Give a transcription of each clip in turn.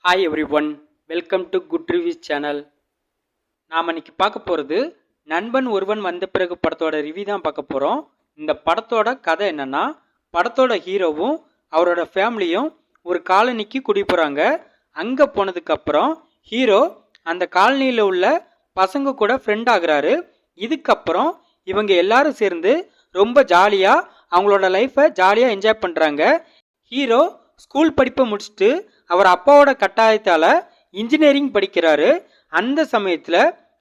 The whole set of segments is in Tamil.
Hi every one, welcome to good reviews channel. நாம் இன்னைக்கு பார்க்க போகிறது நண்பன் ஒருவன் வந்த பிறகு படத்தோட ரிவ்யூ தான் பார்க்க போகிறோம். இந்த படத்தோட கதை என்னன்னா, படத்தோட ஹீரோவும் அவரோட ஃபேமிலியும் ஒரு காலனிக்கு குடி போகிறாங்க. அங்கே போனதுக்கப்புறம் ஹீரோ அந்த காலனியில் உள்ள பசங்க கூட ஃப்ரெண்ட் ஆகுறாரு. இதுக்கப்புறம் இவங்க எல்லாரும் சேர்ந்து ரொம்ப ஜாலியாக அவங்களோட லைஃப்பை ஜாலியாக என்ஜாய் பண்ணுறாங்க. ஹீரோ ஸ்கூல் படிப்பை முடிச்சுட்டு அவர் அப்பாவோட கட்டாயத்தால் இன்ஜினியரிங் படிக்கிறாரு. அந்த சமயத்தில்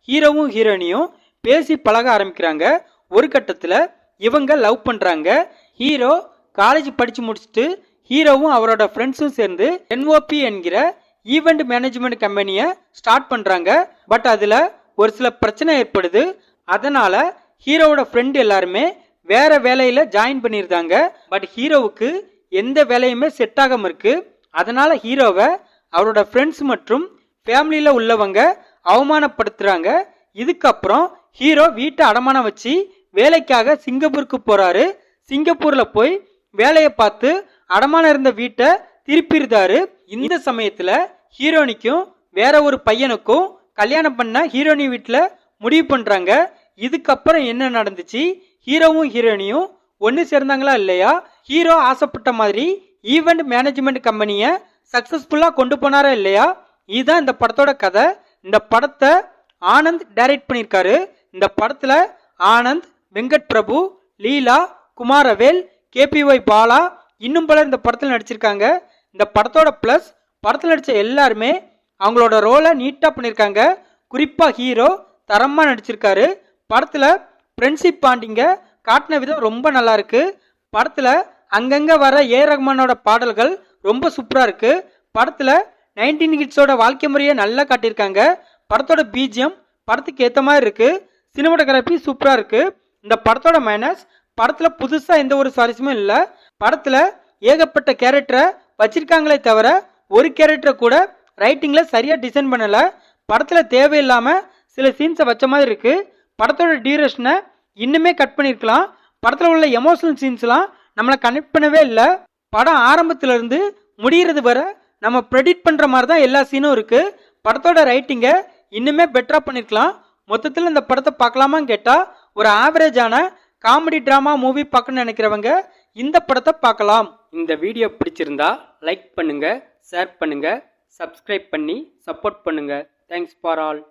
ஹீரோவும் ஹீரோயினியும் பேசி பழக ஆரம்பிக்கிறாங்க. ஒரு கட்டத்தில் இவங்க லவ் பண்ணுறாங்க. ஹீரோ காலேஜ் படித்து முடிச்சுட்டு ஹீரோவும் அவரோட ஃப்ரெண்ட்ஸும் சேர்ந்து என்ஓபி என்கிற ஈவெண்ட் மேனேஜ்மெண்ட் கம்பெனியை ஸ்டார்ட் பண்ணுறாங்க. பட் அதில் ஒரு சில பிரச்சனை ஏற்படுது. அதனால் ஹீரோவோட ஃப்ரெண்ட் எல்லாருமே வேற வேலையில் ஜாயின் பண்ணியிருந்தாங்க. பட் ஹீரோவுக்கு எந்த வேலையுமே செட் ஆகாமல் இருக்கு. அதனால ஹீரோவை அவரோட ஃப்ரெண்ட்ஸ் மற்றும் ஃபேமிலியில் உள்ளவங்க அவமானப்படுத்துகிறாங்க. இதுக்கப்புறம் ஹீரோ வீட்டை அடமானம் வச்சு வேலைக்காக சிங்கப்பூருக்கு போகிறாரு. சிங்கப்பூரில் போய் வேலையை பார்த்து அடமானம் இருந்த வீட்டை திருப்பிடுறாரு. இந்த சமயத்தில் ஹீரோனிக்கும் வேற ஒரு பையனுக்கும் கல்யாணம் பண்ண ஹீரோனி வீட்டில் முடிவு பண்ணுறாங்க. இதுக்கப்புறம் என்ன நடந்துச்சு, ஹீரோவும் ஹீரோனியும் ஒன்று சேர்ந்தாங்களா இல்லையா, ஹீரோ ஆசைப்பட்ட மாதிரி ஈவெண்ட் மேனேஜ்மெண்ட் கம்பெனியை சக்ஸஸ்ஃபுல்லாக கொண்டு போனாரா இல்லையா, இதுதான் இந்த படத்தோட கதை. இந்த படத்தை ஆனந்த் டைரக்ட் பண்ணியிருக்காரு. இந்த படத்தில் ஆனந்த், வெங்கட் பிரபு, லீலா, குமாரவேல், கேபிஒய் பாலா இன்னும் பலர் இந்த படத்தில் நடிச்சிருக்காங்க. இந்த படத்தோட ப்ளஸ், படத்தில் நடித்த எல்லாருமே அவங்களோட ரோலை நீட்டாக பண்ணியிருக்காங்க. குறிப்பாக ஹீரோ தரமாக நடிச்சிருக்காரு. படத்தில் ஃப்ரெண்ட்ஷிப் பாண்டிங்க காட்டின விதம் ரொம்ப நல்லா இருக்கு. படத்தில் அங்கங்கே வர ரஹ்மானோட பாடல்கள் ரொம்ப சூப்பராக இருக்கு. படத்தில் 19 கிட்ஸோட வாழ்க்கை முறையை நல்லா காட்டியிருக்காங்க. படத்தோட பிஜிஎம் படத்துக்கு ஏற்ற மாதிரி இருக்கு. சினிமாட்டோகிராஃபி சூப்பராக இருக்கு. இந்த படத்தோட மைனஸ், படத்தில் புதுசாக எந்த ஒரு சுவாரஸ்யமும் இல்லை. படத்தில் ஏகப்பட்ட கேரக்டரை வச்சிருக்காங்களே தவிர ஒரு கேரக்டரை கூட ரைட்டிங்கில் சரியாக டிசைன் பண்ணலை. படத்தில் தேவையில்லாமல் சில சீன்ஸை வச்ச மாதிரி இருக்கு. படத்தோட டியூரேஷனை இன்னுமே கட் பண்ணியிருக்கலாம். படத்தில் உள்ள எமோஷனல் சீன்ஸ்லாம் நம்மளை கனெக்ட் பண்ணவே இல்லை. படம் ஆரம்பத்திலிருந்து முடிகிறது வரை நம்ம ப்ரெடிக்ட் பண்ணுற மாதிரி தான் எல்லா சீனும் இருக்குது. படத்தோட ரைட்டிங்கை இன்னுமே பெட்டராக பண்ணியிருக்கலாம். மொத்தத்தில் இந்த படத்தை பார்க்கலாமான்னு கேட்டால், ஒரு ஆவரேஜான காமெடி ட்ராமா மூவி பார்க்கணும்னு நினைக்கிறவங்க இந்த படத்தை பார்க்கலாம். இந்த வீடியோ பிடிச்சிருந்தா லைக் பண்ணுங்கள், ஷேர் பண்ணுங்கள், சப்ஸ்கிரைப் பண்ணி சப்போர்ட் பண்ணுங்கள். Thanks for all.